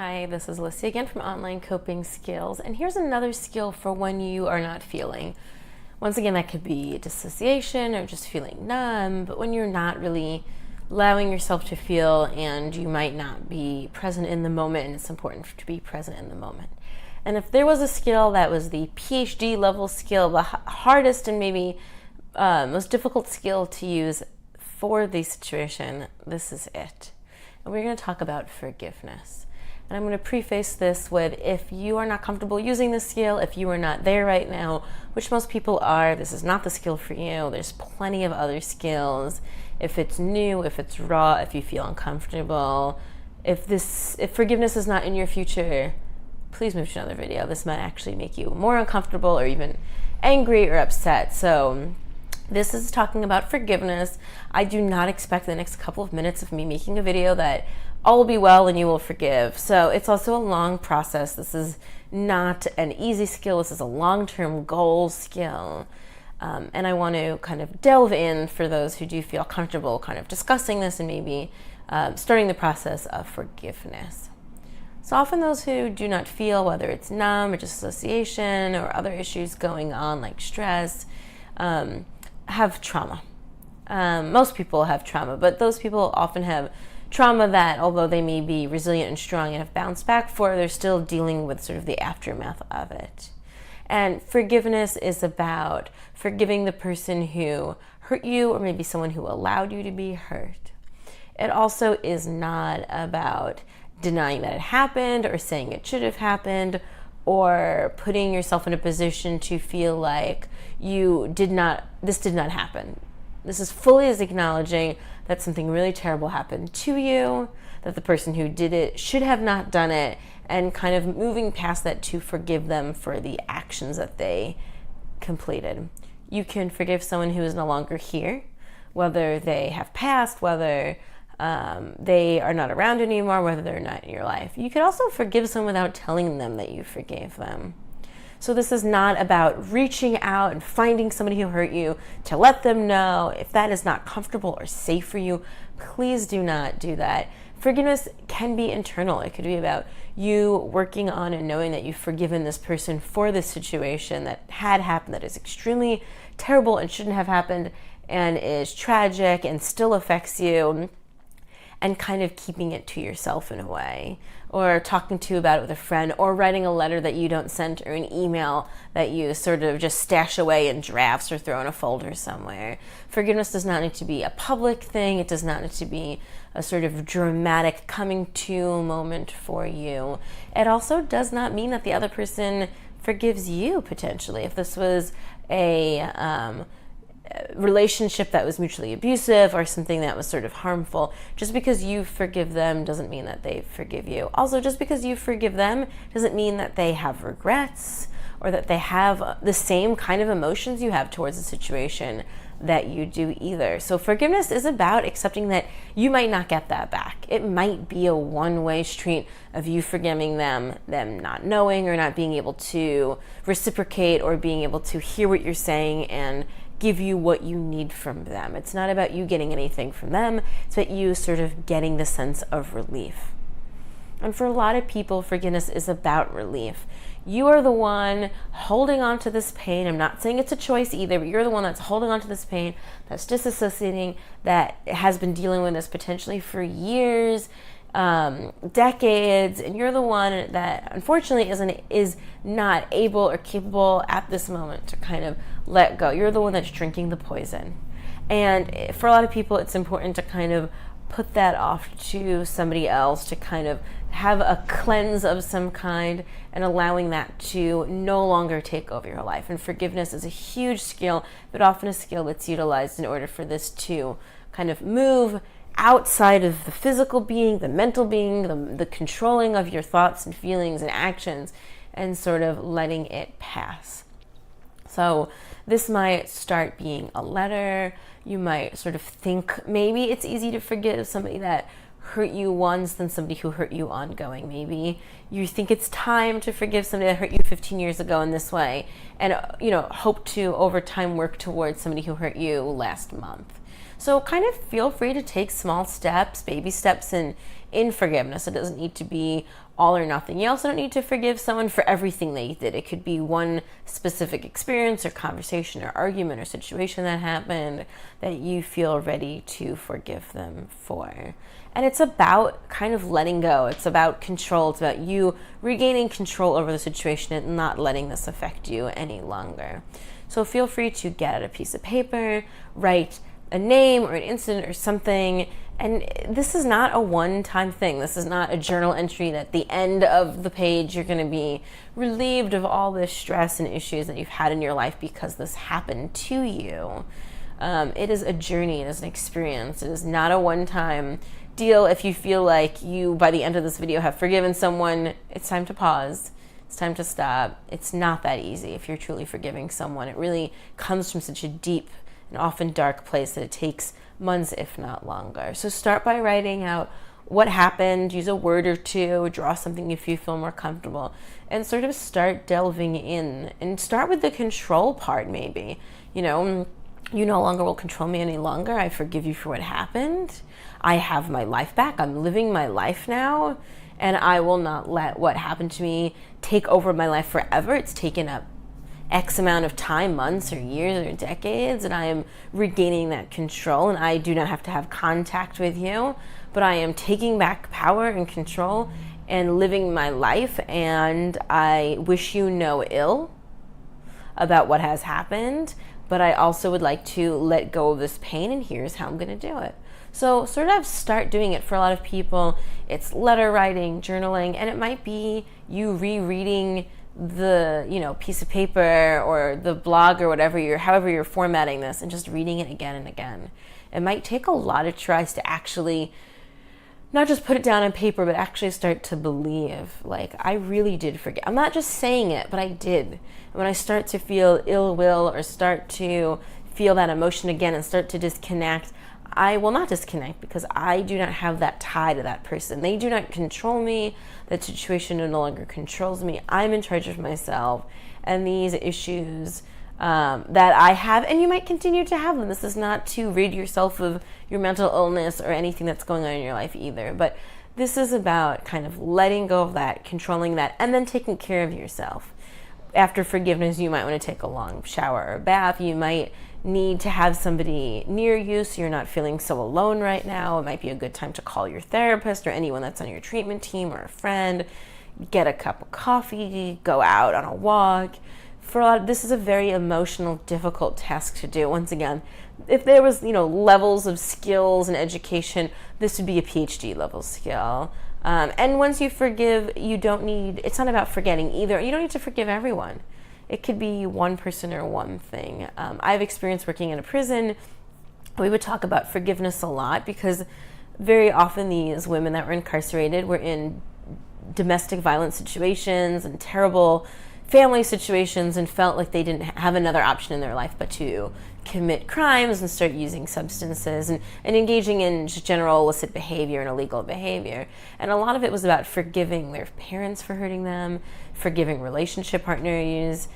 Hi, this is Lissy again from Online Coping Skills, and here's another skill for when you are not feeling. Once again, that could be dissociation or just feeling numb, but when you're not really allowing yourself to feel and you might not be present in the moment, and it's important to be present in the moment. And if there was a skill that was the PhD level skill, the hardest and maybe most difficult skill to use for the situation, this is it. And we're going to talk about forgiveness. And I'm going to preface this with, if you are not comfortable using this skill, if you are not there right now, which most people are, this is not the skill for you. There's plenty of other skills. If it's new, if it's raw, if you feel uncomfortable, if forgiveness is not in your future, please move to another video. This might actually make you more uncomfortable or even angry or upset. So this is talking about forgiveness. I do not expect the next couple of minutes of me making a video that all will be well and you will forgive. So it's also a long process. This is not an easy skill. This is a long-term goal skill. And I want to kind of delve in for those who do feel comfortable kind of discussing this and maybe starting the process of forgiveness. So often those who do not feel, whether it's numb or dissociation or other issues going on like stress, have trauma. Most people have trauma, but those people often have trauma that, although they may be resilient and strong and have bounced back for, they're still dealing with sort of the aftermath of it. And forgiveness is about forgiving the person who hurt you or maybe someone who allowed you to be hurt. It also is not about denying that it happened or saying it should have happened or putting yourself in a position to feel like this did not happen. This is fully as acknowledging that something really terrible happened to you, that the person who did it should have not done it, and kind of moving past that to forgive them for the actions that they completed. You can forgive someone who is no longer here, whether they have passed, whether they are not around anymore, whether they're not in your life. You could also forgive someone without telling them that you forgave them. So this is not about reaching out and finding somebody who hurt you to let them know. If that is not comfortable or safe for you, please do not do that. Forgiveness can be internal. It could be about you working on and knowing that you've forgiven this person for this situation that had happened, that is extremely terrible and shouldn't have happened and is tragic and still affects you, and kind of keeping it to yourself in a way, or talking about it with a friend, or writing a letter that you don't send, or an email that you sort of just stash away in drafts or throw in a folder somewhere. Forgiveness does not need to be a public thing. It does not need to be a sort of dramatic coming to moment for you. It also does not mean that the other person forgives you, potentially. If this was a relationship that was mutually abusive or something that was sort of harmful, just because you forgive them doesn't mean that they forgive you. Also, just because you forgive them doesn't mean that they have regrets or that they have the same kind of emotions you have towards the situation that you do either. So forgiveness is about accepting that you might not get that back. It might be a one-way street of you forgiving them not knowing or not being able to reciprocate or being able to hear what you're saying and give you what you need from them. It's not about you getting anything from them. It's about you sort of getting the sense of relief. And for a lot of people, forgiveness is about relief. You are the one holding on to this pain. I'm not saying it's a choice either, but you're the one that's holding on to this pain, that's disassociating, that has been dealing with this potentially for years, decades, and you're the one that unfortunately is not able or capable at this moment to kind of let go. You're the one that's drinking the poison. And for a lot of people, it's important to kind of put that off to somebody else, to kind of have a cleanse of some kind and allowing that to no longer take over your life. And forgiveness is a huge skill, but often a skill that's utilized in order for this to kind of move outside of the physical being, the mental being, the controlling of your thoughts and feelings and actions, and sort of letting it pass. So this might start being a letter. You might sort of think maybe it's easy to forgive somebody that hurt you once than somebody who hurt you ongoing. Maybe you think it's time to forgive somebody that hurt you 15 years ago in this way, and hope to over time work towards somebody who hurt you last month. So kind of feel free to take small steps, baby steps in forgiveness. It doesn't need to be all or nothing. You also don't need to forgive someone for everything they did. It could be one specific experience or conversation or argument or situation that happened that you feel ready to forgive them for. And it's about kind of letting go. It's about control. It's about you regaining control over the situation and not letting this affect you any longer. So feel free to get out a piece of paper, write a name or an incident or something. And this is not a one-time thing. This is not a journal entry that at the end of the page you're going to be relieved of all this stress and issues that you've had in your life because this happened to you. It is a journey. It is an experience. It is not a one-time deal. If you feel like you, by the end of this video, have forgiven someone, it's time to pause. It's time to stop. It's not that easy if you're truly forgiving someone. It really comes from such a deep and often dark place that it takes months, if not longer. So start by writing out what happened, use a word or two, draw something if you feel more comfortable, and sort of start delving in. And start with the control part, maybe. You know, you no longer will control me any longer. I forgive you for what happened. I have my life back. I'm living my life now, and I will not let what happened to me take over my life forever. It's taken up X amount of time, months or years or decades, and I am regaining that control, and I do not have to have contact with you, but I am taking back power and control and living my life, and I wish you no ill about what has happened, but I also would like to let go of this pain, and here's how I'm going to do it. So sort of start doing it. For a lot of people, it's letter writing, journaling, and it might be you rereading the piece of paper or the blog or whatever however you're formatting this, and just reading it again and again. It might take a lot of tries to actually not just put it down on paper, but actually start to believe, like, I really did forget. I'm not just saying it, but I did. And when I start to feel ill will or start to feel that emotion again and start to disconnect, I will not disconnect because I do not have that tie to that person. They do not control me. That situation no longer controls me. I'm in charge of myself. And these issues that I have, and you might continue to have them. This is not to rid yourself of your mental illness or anything that's going on in your life either. But this is about kind of letting go of that, controlling that, and then taking care of yourself. After forgiveness, you might want to take a long shower or bath. You might need to have somebody near you so you're not feeling so alone right now. It might be a good time to call your therapist or anyone that's on your treatment team or a friend. Get a cup of coffee, go out on a walk. For a lot, this is a very emotional, difficult task to do. Once again, if there was, levels of skills and education, this would be a PhD level skill. And once you forgive, it's not about forgetting either. You don't need to forgive everyone. It could be one person or one thing. I've experienced working in a prison. We would talk about forgiveness a lot because very often these women that were incarcerated were in domestic violence situations and terrible family situations and felt like they didn't have another option in their life but to commit crimes and start using substances and engaging in just general illicit behavior and illegal behavior. And a lot of it was about forgiving their parents for hurting them, forgiving relationship partners,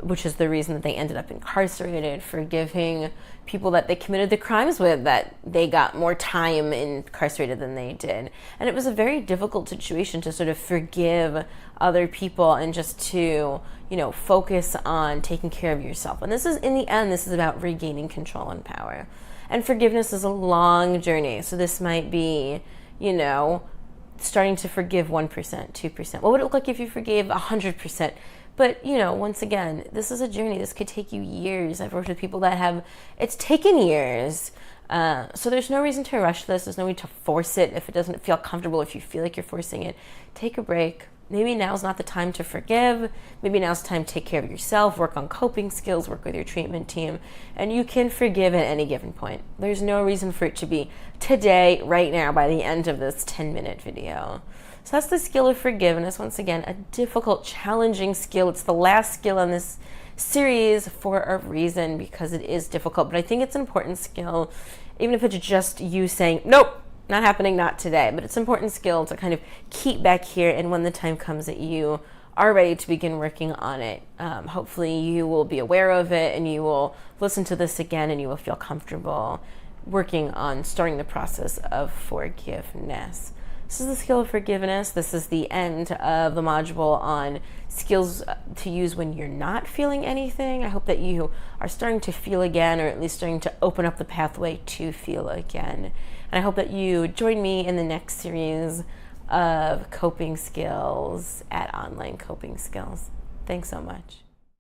which is the reason that they ended up incarcerated, forgiving people that they committed the crimes with, that they got more time incarcerated than they did. And it was a very difficult situation to sort of forgive other people and just to, focus on taking care of yourself. And this is, in the end, this is about regaining control and power. And forgiveness is a long journey. So this might be, starting to forgive 1%, 2%. What would it look like if you forgave 100%? But, once again, this is a journey. This could take you years. I've worked with people that it's taken years. So there's no reason to rush this. There's no need to force it if it doesn't feel comfortable, if you feel like you're forcing it. Take a break. Maybe now's not the time to forgive. Maybe now's the time to take care of yourself, work on coping skills, work with your treatment team, and you can forgive at any given point. There's no reason for it to be today, right now, by the end of this 10-minute video. So that's the skill of forgiveness. Once again, a difficult, challenging skill. It's the last skill in this series for a reason, because it is difficult. But I think it's an important skill, even if it's just you saying, nope, not happening, not today. But it's an important skill to kind of keep back here, and when the time comes that you are ready to begin working on it, hopefully you will be aware of it and you will listen to this again and you will feel comfortable working on starting the process of forgiveness. This is the skill of forgiveness. This is the end of the module on skills to use when you're not feeling anything. I hope that you are starting to feel again, or at least starting to open up the pathway to feel again. And I hope that you join me in the next series of coping skills at Online Coping Skills. Thanks so much.